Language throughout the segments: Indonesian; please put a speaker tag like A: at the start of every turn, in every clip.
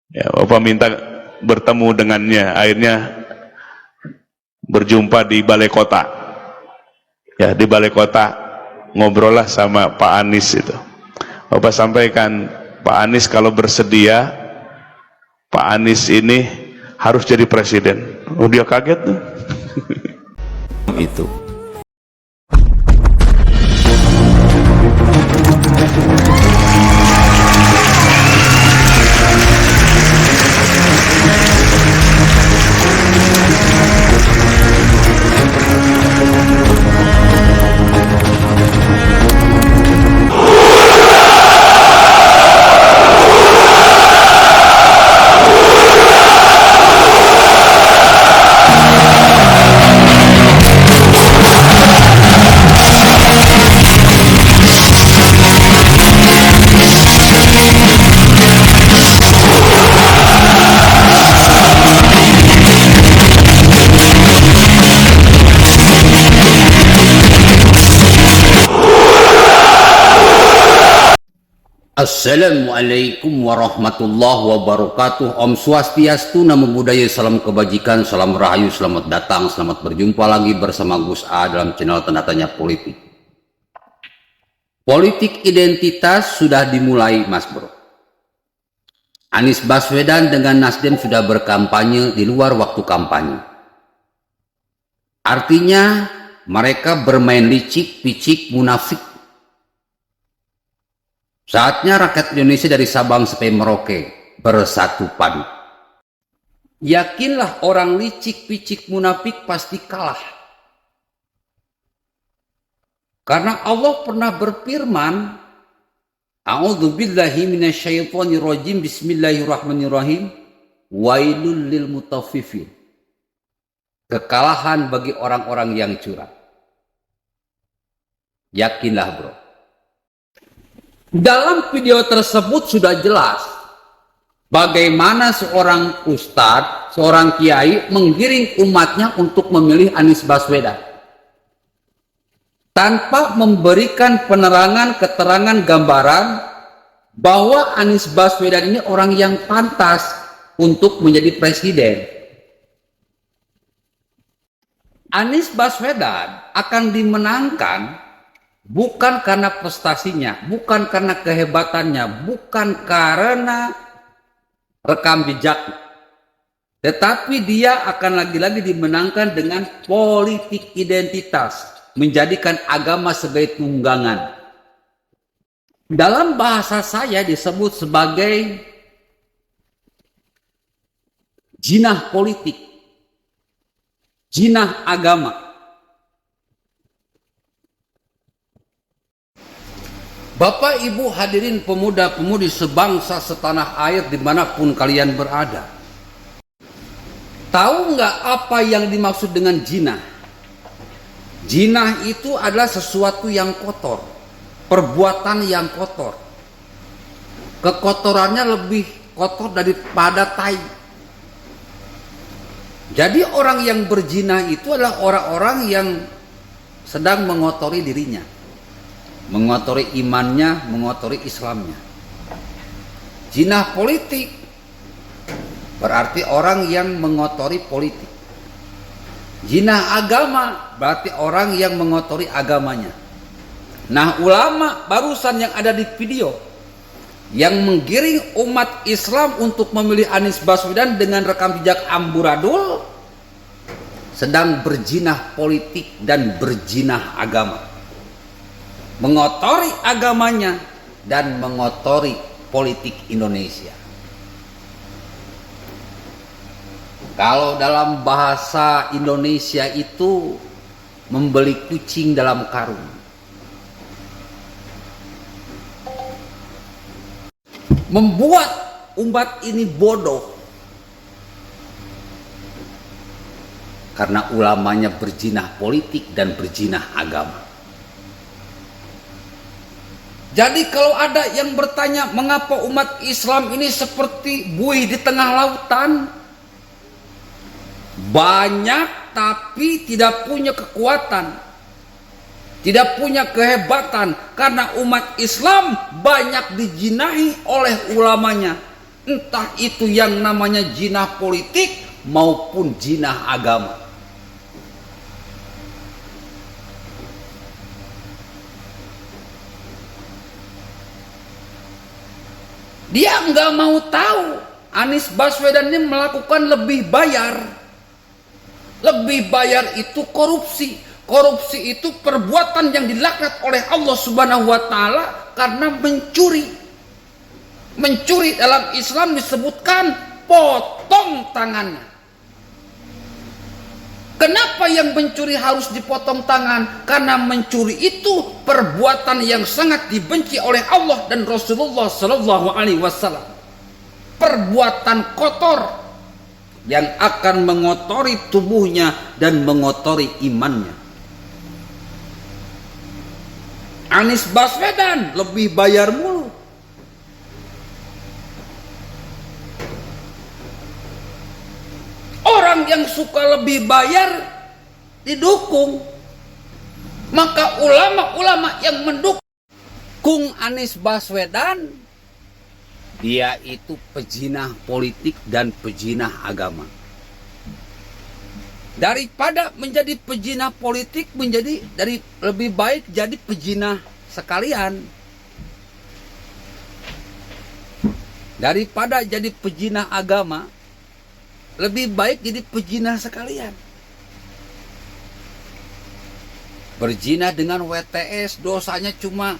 A: Ya, Bapak minta bertemu dengannya, akhirnya berjumpa di balai kota. Ya, di balai kota ngobrol lah sama Pak Anies itu. Bapak sampaikan, Pak Anies kalau bersedia, Pak Anies ini harus jadi presiden. Oh, dia kaget tuh. Itu.
B: Assalamualaikum warahmatullahi wabarakatuh. Om Swastiastu, Namo Buddhaya, salam kebajikan, salam rahayu, selamat datang, selamat berjumpa lagi bersama Gus A dalam channel Tanda Tanya Politik. Politik identitas sudah dimulai, Mas Bro. Anies Baswedan dengan Nasdem sudah berkampanye di luar waktu kampanye. Artinya mereka bermain licik, picik, munafik. Saatnya rakyat Indonesia dari Sabang sampai Merauke bersatu padu. Yakinlah orang licik, picik, munafik pasti kalah. Karena Allah pernah berfirman, A'udzubillahi minasyaitonirrajim, bismillahirrahmanirrahim, wailul lil mutaffifin. Kekalahan bagi orang-orang yang curang. Yakinlah, bro. Dalam video tersebut sudah jelas bagaimana seorang ustadz, seorang kiai menggiring umatnya untuk memilih Anies Baswedan tanpa memberikan penerangan, keterangan, gambaran bahwa Anies Baswedan ini orang yang pantas untuk menjadi presiden. Anies Baswedan akan dimenangkan bukan karena prestasinya, bukan karena kehebatannya, bukan karena rekam jejaknya. Tetapi dia akan lagi-lagi dimenangkan dengan politik identitas, menjadikan agama sebagai tunggangan. Dalam bahasa saya disebut sebagai jinah politik, jinah agama. Bapak, Ibu, hadirin pemuda-pemudi sebangsa setanah air dimanapun kalian berada. Tahu nggak apa yang dimaksud dengan jinah? Jinah itu adalah sesuatu yang kotor, perbuatan yang kotor. Kekotorannya lebih kotor daripada tai. Jadi orang yang berzina itu adalah orang-orang yang sedang mengotori dirinya, mengotori imannya, mengotori Islamnya. Jinah politik berarti orang yang mengotori politik. Jinah agama berarti orang yang mengotori agamanya. Nah, ulama barusan yang ada di video yang menggiring umat Islam untuk memilih Anies Baswedan dengan rekam jejak amburadul sedang berjinah politik dan berjinah agama, mengotori agamanya dan mengotori politik Indonesia. Kalau dalam bahasa Indonesia itu membeli kucing dalam karung. Membuat umat ini bodoh karena ulamanya berjinah politik dan berjinah agama. Jadi kalau ada yang bertanya mengapa umat Islam ini seperti buih di tengah lautan, banyak tapi tidak punya kekuatan, tidak punya kehebatan, karena umat Islam banyak dijinahi oleh ulamanya. entah itu yang namanya jinah politik maupun jinah agama. Dia nggak mau tahu Anies Baswedan ini melakukan lebih bayar. Lebih bayar itu korupsi. Korupsi itu perbuatan yang dilaknat oleh Allah Subhanahu wa taala karena mencuri. Mencuri dalam Islam disebutkan potong tangannya. Kenapa yang mencuri harus dipotong tangan? Karena mencuri itu perbuatan yang sangat dibenci oleh Allah dan Rasulullah Sallallahu Alaihi Wasallam. Perbuatan kotor yang akan mengotori tubuhnya dan mengotori imannya. Anies Baswedan lebih bayar mulu. Orang yang suka lebih bayar didukung. Maka ulama-ulama yang mendukung Anies Baswedan, dia itu pejinah politik dan pejinah agama. Daripada menjadi pejinah politik, lebih baik jadi pejinah sekalian. Daripada jadi pejinah agama, lebih baik jadi pejinah sekalian. Berzina dengan WTS dosanya cuma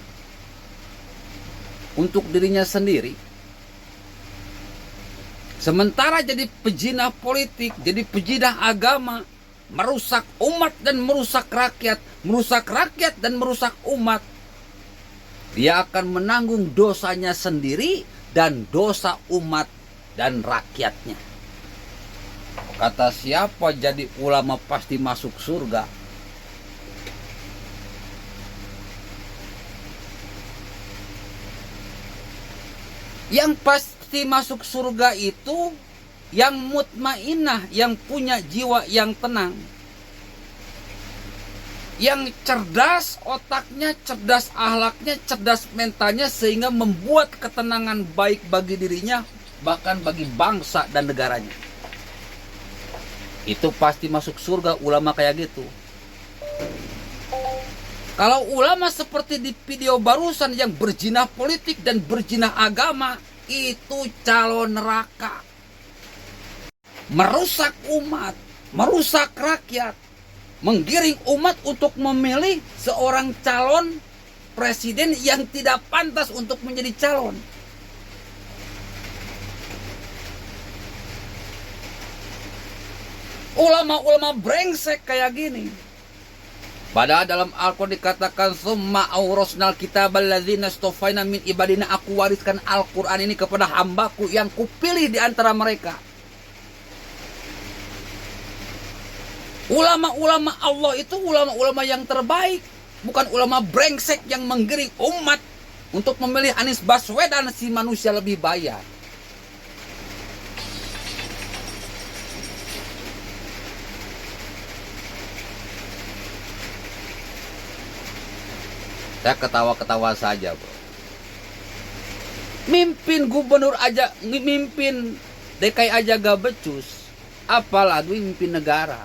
B: untuk dirinya sendiri. Sementara jadi pejinah politik, jadi pejinah agama, merusak umat dan merusak rakyat dan merusak umat. Dia akan menanggung dosanya sendiri dan dosa umat dan rakyatnya. Kata siapa jadi ulama pasti masuk surga? Yang pasti masuk surga itu yang mutmainah, yang punya jiwa yang tenang. Yang cerdas otaknya, cerdas akhlaknya, cerdas mentalnya, sehingga membuat ketenangan baik bagi dirinya, bahkan bagi bangsa dan negaranya. Itu pasti masuk surga ulama kayak gitu. Kalau ulama seperti di video barusan yang berjinah politik dan berjinah agama, itu calon neraka. Merusak umat, merusak rakyat, menggiring umat untuk memilih seorang calon presiden yang tidak pantas untuk menjadi calon. Ulama-ulama brengsek kayak gini. Padahal dalam Al-Quran dikatakan summa aurasnal kitabal ladzina istofaina min ibadina, aku wariskan Al-Quran ini kepada hambaku yang kupilih di antara mereka. Ulama-ulama Allah itu ulama-ulama yang terbaik, bukan ulama brengsek yang menggiring umat untuk memilih Anies Baswedan, si manusia lebih bayar. Saya ketawa-ketawa saja, bro. Mimpin gubernur aja, mimpin DKI aja gak becus, apalagi mimpin negara.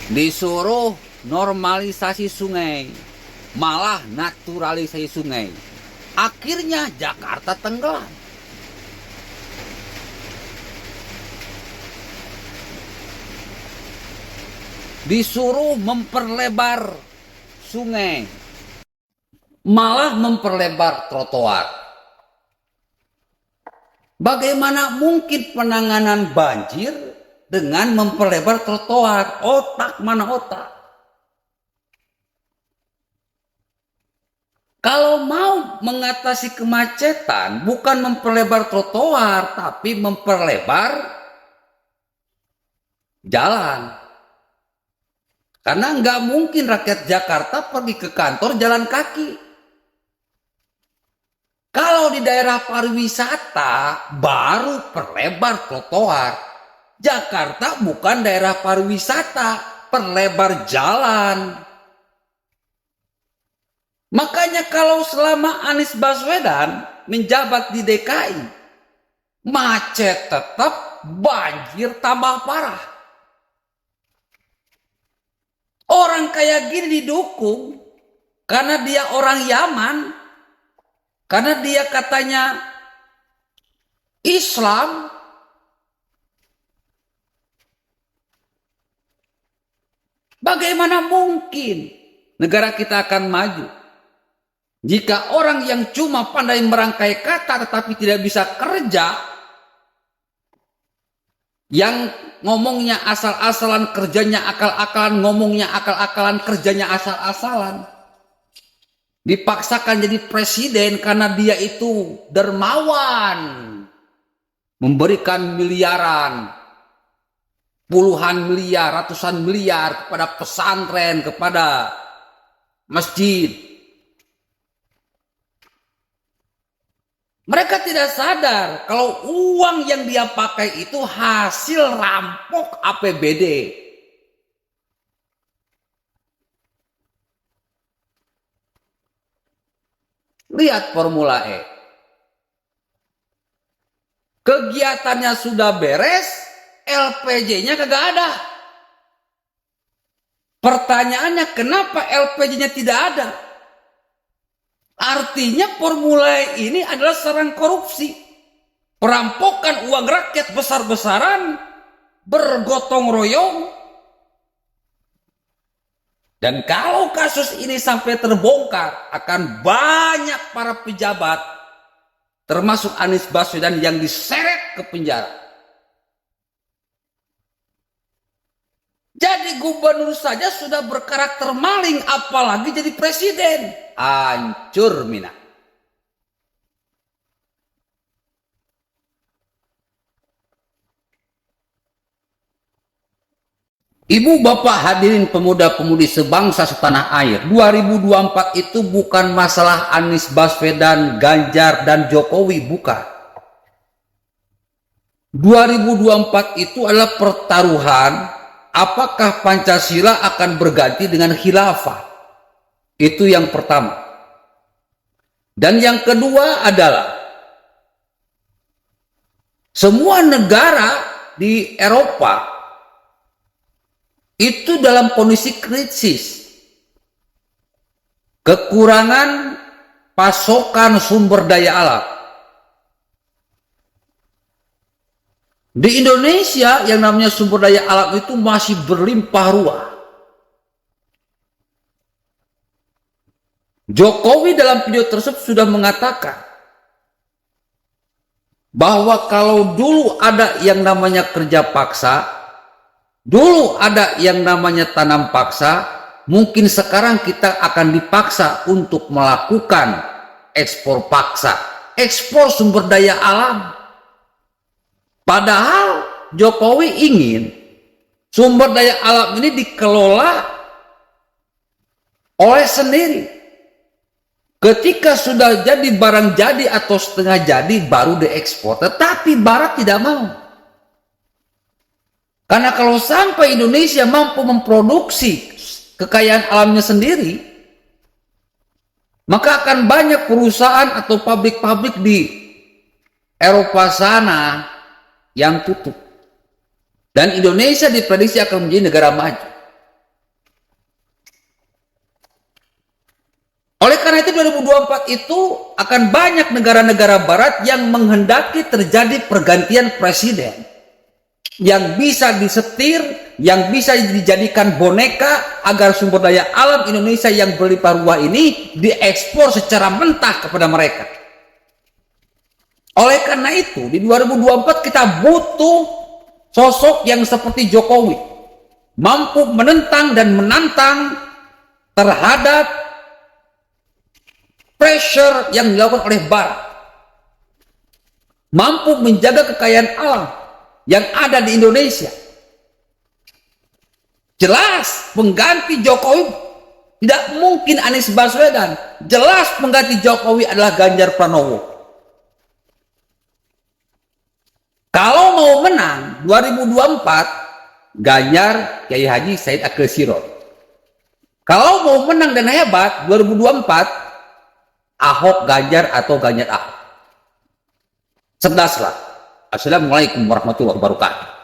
B: Disuruh normalisasi sungai, malah naturalisasi sungai. Akhirnya Jakarta tenggelam. Disuruh memperlebar sungai, malah memperlebar trotoar. Bagaimana mungkin penanganan banjir dengan memperlebar trotoar? Otak mana otak? Kalau mau mengatasi kemacetan, bukan memperlebar trotoar, tapi memperlebar jalan. Karena nggak mungkin rakyat Jakarta pergi ke kantor jalan kaki. Kalau di daerah pariwisata baru perlebar trotoar. Jakarta bukan daerah pariwisata, perlebar jalan. Makanya kalau selama Anies Baswedan menjabat di DKI, macet tetap, banjir tambah parah. Orang kayak gini didukung karena dia orang Yaman, karena dia katanya Islam. Bagaimana mungkin negara kita akan maju jika orang yang cuma pandai merangkai kata tetapi tidak bisa kerja, yang ngomongnya asal-asalan, kerjanya akal-akalan, ngomongnya akal-akalan, kerjanya asal-asalan, dipaksakan jadi presiden karena dia itu dermawan, memberikan miliaran, puluhan miliar, ratusan miliar kepada pesantren, kepada masjid. Mereka tidak sadar kalau uang yang dia pakai itu hasil rampok APBD. Lihat Formula E. Kegiatannya sudah beres, LPG-nya kagak ada. Pertanyaannya, kenapa LPG-nya tidak ada? Artinya Formula E ini adalah sarang korupsi. Perampokan uang rakyat besar-besaran, bergotong royong. Dan kalau kasus ini sampai terbongkar, akan banyak para pejabat, termasuk Anies Baswedan, yang diseret ke penjara. Jadi gubernur saja sudah berkarakter maling, apalagi jadi presiden. Hancur Mina. Ibu bapak hadirin pemuda-pemudi sebangsa setanah air, 2024 itu bukan masalah Anies Baswedan, Ganjar, dan Jokowi, bukan. 2024 itu adalah pertaruhan apakah Pancasila akan berganti dengan khilafah. Itu yang pertama. Dan yang kedua adalah semua negara di Eropa itu dalam kondisi krisis, kekurangan pasokan sumber daya alam. Di Indonesia yang namanya sumber daya alam itu masih berlimpah ruah. Jokowi dalam video tersebut sudah mengatakan bahwa kalau dulu ada yang namanya kerja paksa, dulu ada yang namanya tanam paksa, mungkin sekarang kita akan dipaksa untuk melakukan ekspor paksa, ekspor sumber daya alam. Padahal Jokowi ingin sumber daya alam ini dikelola oleh sendiri. Ketika sudah jadi barang jadi atau setengah jadi baru diekspor. Tetapi Barat tidak mau. Karena kalau sampai Indonesia mampu memproduksi kekayaan alamnya sendiri, maka akan banyak perusahaan atau pabrik-pabrik di Eropa sana yang tutup. Dan Indonesia diprediksi akan menjadi negara maju. Oleh karena itu 2024 itu akan banyak negara-negara barat yang menghendaki terjadi pergantian presiden. Yang bisa disetir, yang bisa dijadikan boneka agar sumber daya alam Indonesia yang berlimpah ruah ini diekspor secara mentah kepada mereka. Oleh karena itu di 2024 kita butuh sosok yang seperti Jokowi, mampu menentang dan menantang terhadap pressure yang dilakukan oleh Barat, mampu menjaga kekayaan alam yang ada di Indonesia. Jelas pengganti Jokowi tidak mungkin Anies Baswedan, jelas pengganti Jokowi adalah Ganjar Pranowo. Kalau mau menang 2024, Ganjar Kiai Haji Said Akil Sirot. Kalau mau menang dan hebat 2024, Ahok Ganjar atau Ganjar Ahok. Cerdaslah. Assalamualaikum warahmatullahi wabarakatuh.